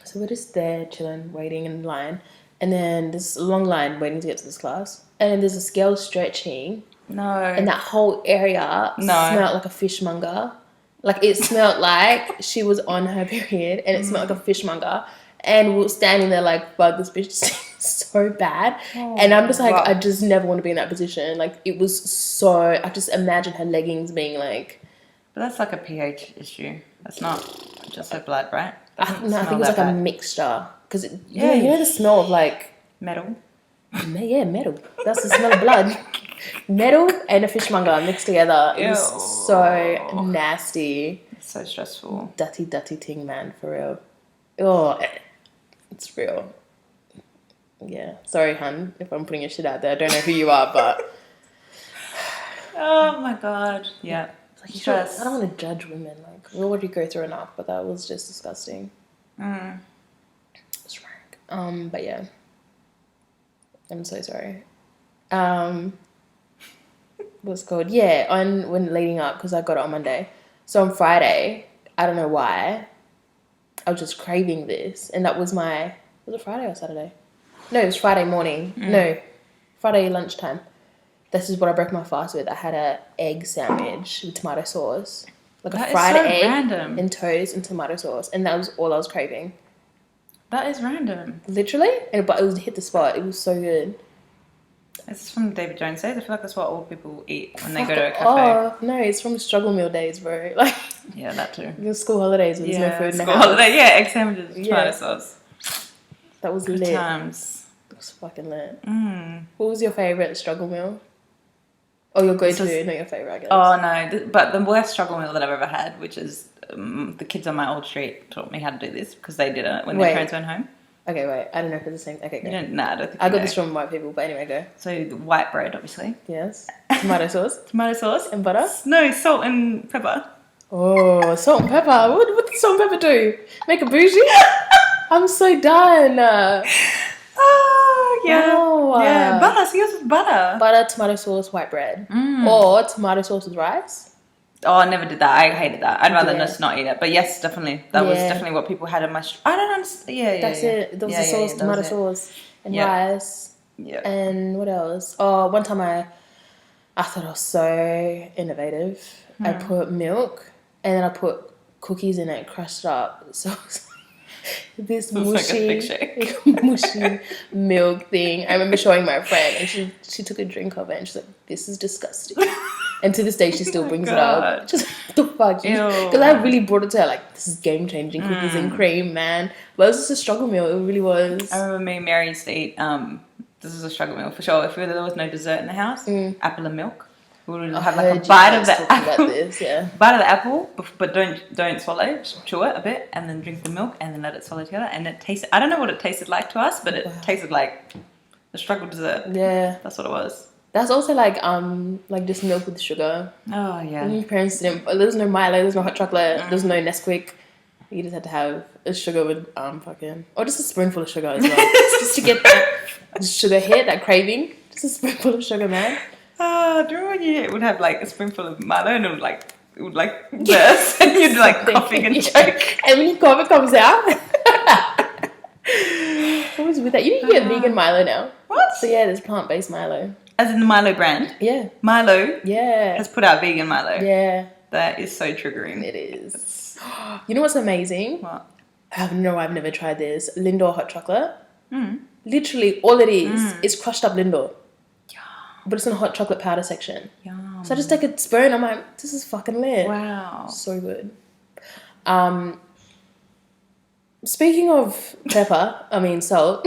So we're just there chilling, waiting in line. And then there's a long line waiting to get to this class. And then there's a girl stretching. No. And that whole area smelled like a fishmonger. Like it smelled like she was on her period and it smelled like a fishmonger. And we were standing there like, fuck, this bitch stinks so bad. And I'm just like, I just never want to be in that position. Like, it was so, I just imagine her leggings being like. But that's like a pH issue. That's not just her blood, right? I think it's like a mixture. Because, you know the smell of like. Metal. Yeah, metal. That's the smell of blood. Metal and a fishmonger mixed together. It was so nasty. It's so stressful. Dirty thing, man, for real. Oh, it's real. Yeah. Sorry, hun, if I'm putting your shit out there. I don't know who you are, but... Oh, my God. Yeah. Like, stress. I don't want to judge women. Like, we already go through enough, but that was just disgusting. It's rank. But yeah. I'm so sorry. What's called? Yeah, when leading up, because I got it on Monday. So on Friday, I don't know why, I was just craving this. And that was was it Friday or Saturday? No, it was Friday morning. No, Friday lunchtime. This is what I broke my fast with. I had an egg sandwich with tomato sauce. Like a fried egg random. and toast and tomato sauce. And that was all I was craving. That is random. Literally? But it was hit the spot. It was so good. It's from David Jones days. I feel like that's what old people eat when they go to a cafe. Oh, no, it's from struggle meal days, bro. Like, yeah, that too. The school holidays with no food in the school house. holiday, yeah, egg sandwiches, tomato sauce. That was Good lit. times. It was fucking lit. What was your favourite struggle meal? Oh, your go-to, not your favourite, I guess. Oh, no. But the worst struggle meal that I've ever had, which is the kids on my old street taught me how to do this because they did it when their parents went home. Okay, wait. I don't know if it's the same. Okay, go. I don't think I got this from white people, but anyway, go. So the white bread, obviously. Yes. Tomato sauce. Tomato sauce. And butter? No, salt and pepper. Oh, salt and pepper. What does salt and pepper do? Make a bougie? I'm so done. Oh, yeah. Oh, yeah, butter. So yours was butter. Butter, tomato sauce, white bread. Or tomato sauce with rice. Oh, I never did that. I hated that. I'd rather just not eat it. But yes, definitely. That was definitely what people had in my... I don't understand. Yeah, That's it. There was a sauce, tomato sauce and rice. Yeah. And what else? Oh, one time I thought I was so innovative. I put milk and then I put cookies in it, crushed up. So it was like this mushy milk thing. I remember showing my friend and she took a drink of it and she's like, this is disgusting. And to this day, she still brings it up. Just the fuck. Because I really brought it to her, like, this is game-changing cookies and cream, man. But it was just a struggle meal. It really was. I remember me and Mary used to eat, this is a struggle meal for sure. If there was no dessert in the house, apple and milk. We would have like a bite of the apple. Bite of the apple, but don't swallow. Just chew it a bit and then drink the milk and then let it swallow together. And it tasted, I don't know what it tasted like to us, but it tasted like a struggle dessert. Yeah. That's what it was. That's also like just milk with sugar. Oh yeah. When your parents didn't. There's no Milo. There's no hot chocolate. There's no Nesquik. You just had to have a sugar with or just a spoonful of sugar as well, just to get that sugar hit, that craving. Just a spoonful of sugar, man. Do you remember when you would have like a spoonful of Milo and it would burst and you'd like coughing and choke. And when you cough, it comes out. What was with that? You can get vegan Milo now. What? So yeah, there's plant-based Milo. As in the Milo brand? Yeah. Milo? Yeah. Has put out vegan Milo. Yeah. That is so triggering. It is. You know what's amazing? What? I've never tried this. Lindor hot chocolate. Literally, all it is crushed up Lindor. Yum. But it's in the hot chocolate powder section. Yum. So I just take a spoon. I'm like, this is fucking lit. Wow. So good. Speaking of salt.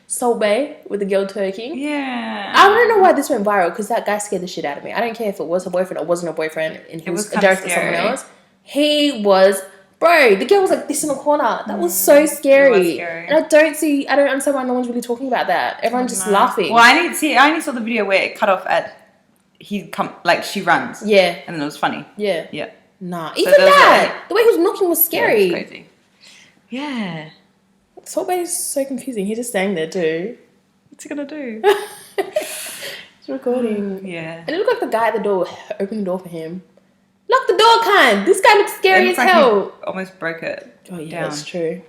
Salt Bay with the girl twerking. Yeah. I don't know why this went viral because that guy scared the shit out of me. I don't care if it was her boyfriend or wasn't her boyfriend and he was directed to someone else. He was, bro, the girl was like this in the corner. That was so scary. It was scary. And I don't understand why no one's really talking about that. Everyone's just laughing. Well, I only saw the video where it cut off at she runs. Yeah. And it was funny. Yeah. Yeah. Nah. Even that. The way he was knocking was scary. Yeah, it's crazy. Yeah. Salt Bay is so confusing. He just sang there too. What's he gonna do? He's recording. Yeah. And it looked like the guy at the door opened the door for him. Lock the door, Khan. This guy looks scary as hell. He almost broke it. Oh yeah, down. that's true.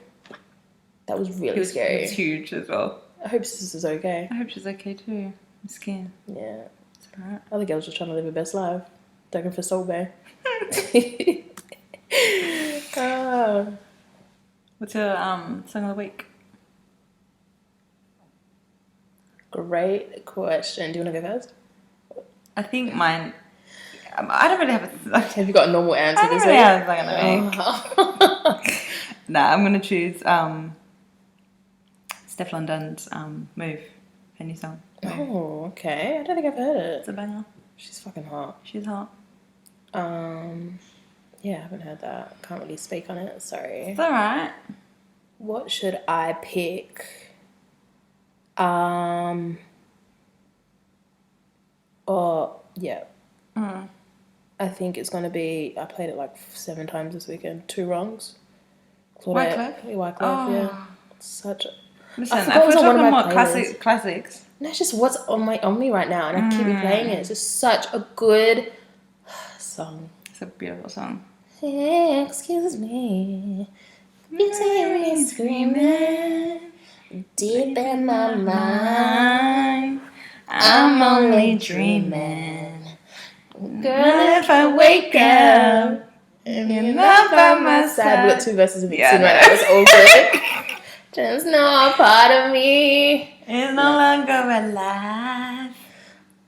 That was really scary. He was huge as well. I hope sis is okay. I hope she's okay too. I'm scared. Yeah. It's alright. Other girls just trying to live her best life. Looking for Salt Bay. What's your song of the week? Great question. Do you want to go first? I think mine. I don't really have a. Have you got a normal answer I don't this really week? have a song of the week. Nah, I'm gonna choose Stefflon Dunn's "Move," her new song. Move. Oh, okay. I don't think I've heard It's it. a banger. She's fucking hot. She's hot. Yeah, I haven't heard that. Can't really speak on it. Sorry. It's alright. What should I pick? Oh, yeah. I think it's gonna be. I played it like 7 times this weekend. 2 Wrongs. Wyclef? Wyclef, Oh. yeah. Such a. Listen, forgot it if was we're on one of talking my more playlists. classics. No, it's just what's on me right now, and I keep replaying it. It's just such a good song. It's a beautiful song. Excuse me, you hear me screaming deep in my mind. I'm only dreaming, girl. If I wake up and you're not by my side, we got 2 verses of it Yeah, right now. It's all good. Just know a part of me. It's no longer alive.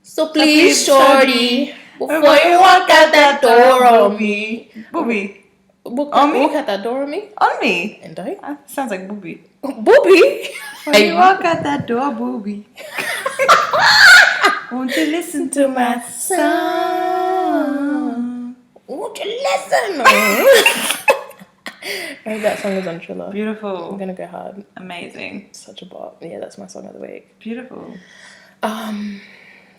So please, shorty, before you walk out that door on me. Booby. On me? Walk out that door on me? On me. And don't? Sounds like booby. Booby? When you walk out that door, booby. Won't you listen to my song? Won't you listen? I heard that song was on Triller. Beautiful. I'm gonna go hard. Amazing. Such a bop. Yeah, that's my song of the week. Beautiful.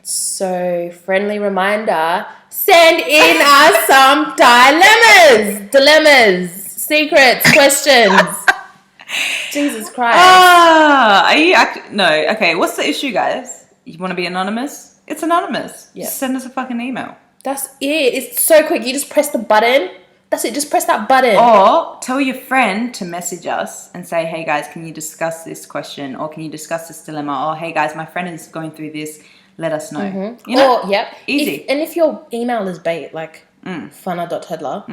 So, friendly reminder, send in us some dilemmas, secrets, questions. Jesus Christ. Are you no, okay, what's the issue, guys? You want to be anonymous? It's anonymous. Yeah. Just send us a fucking email. That's it. It's so quick. You just press the button. That's it. Just press that button. Or tell your friend to message us and say, hey guys, can you discuss this question? Or can you discuss this dilemma? Or hey guys, my friend is going through this. Let us know. You know? Or, yep. Easy. And if your email is bait, like funna.toddler,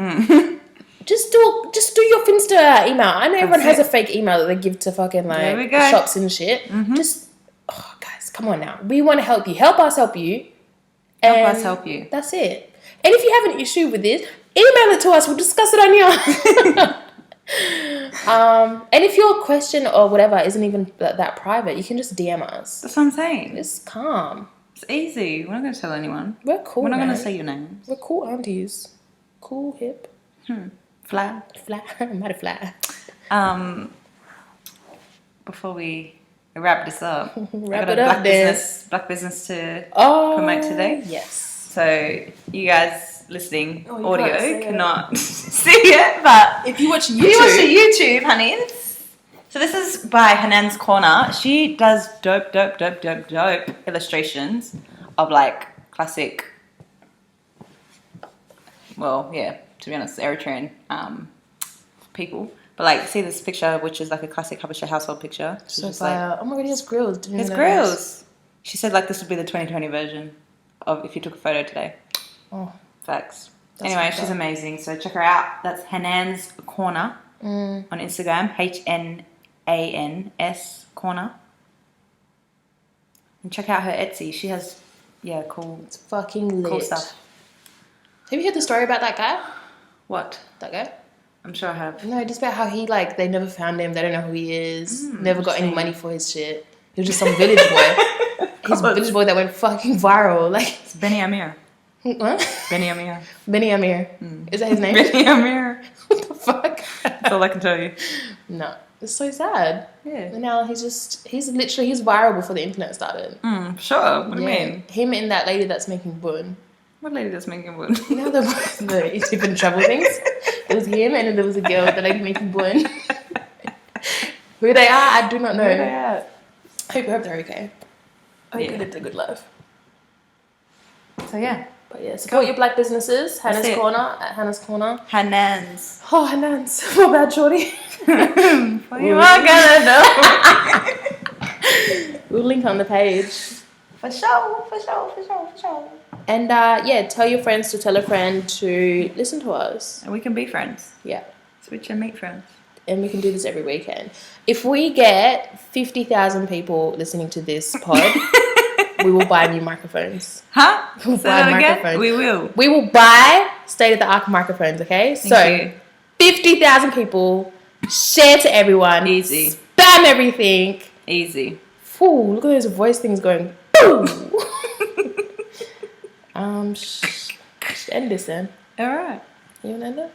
just do your Finsta email. I know everyone has a fake email that they give to fucking There we like go. shops and shit. Just, guys, come on now. We want to help you. Help us help you. Help And us help you. That's it. And if you have an issue with this, email it to us. We'll discuss it on here. And if your question or whatever isn't even that private, you can just DM us. That's what I'm saying. It's calm. It's easy. We're not going to tell anyone. We're cool. We're not going man. to say your names. We're cool aunties. Cool, hip, Fly. fly, mighty fly. Before we wrap this up, Wrap I got it a up, black business to Oh, promote today. Yes. So you guys listening, Oh, you audio can't see it. cannot see it, but If you watch if you watch the YouTube, honeys. So this is by Hanan's Corner. She does dope illustrations of like classic. Well, yeah, to be honest, Eritrean people. But like, see this picture, which is like a classic Habesha household picture. She's So just like, fire. Oh my god, he has grills. Didn't his even know this. grills. She said like this would be the 2020 version of if you took a photo today. Oh, Facts. That's Anyway, fucked she's up. amazing. So check her out. That's Hanan's Corner on Instagram. HNANS Corner. And check out her Etsy. She has, cool it's fucking lit. stuff. Have you heard the story about that guy? What? That guy? I'm sure I have. No, just about how he they never found him. They don't know who he is. Never got any money for his shit. He was just some village boy. His village boy that went fucking viral. Like, It's Benny Amir. what? Benny Amir. Benny Amir. Is that his name? Benny Amir. What the fuck? That's all I can tell you. No, it's so sad. Yeah. And now he's viral before the internet started. Sure. What do you mean? Him and that lady that's making bun. What lady that's making wood? You know the different travel things? It was him and then there was a girl, the lady making bun. Who they are, I do not know. Where they at? I hope they're okay. I hope Yeah. they lived a good life. So yeah. But yeah, support your black businesses. Hannah's it. Corner at Hannah's Corner. Hanan's. Oh, Hannah's. My bad, shorty. What you are gonna know? We'll link on the page. For sure. And tell your friends to tell a friend to listen to us. And we can be friends. Yeah. Switch and meet friends. and we can do this every weekend. If we get 50,000 people listening to this pod, we will buy new microphones. Huh? We'll Say buy that again? microphones. We will. We will buy state-of-the-art microphones, okay? Thank you. 50,000 people, share to everyone. Easy. Spam everything. Easy. Ooh, look at those voice things going. Boom. End this then. All right. You want to end it?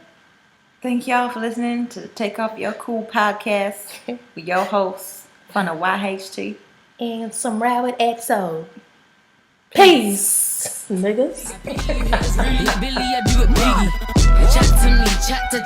Thank y'all for listening to the Take Off Your Cool podcast with your host, Fun of YHT. And some Rabbit XO. Peace, niggas. Billy, I do it biggie. Chat to me, chat to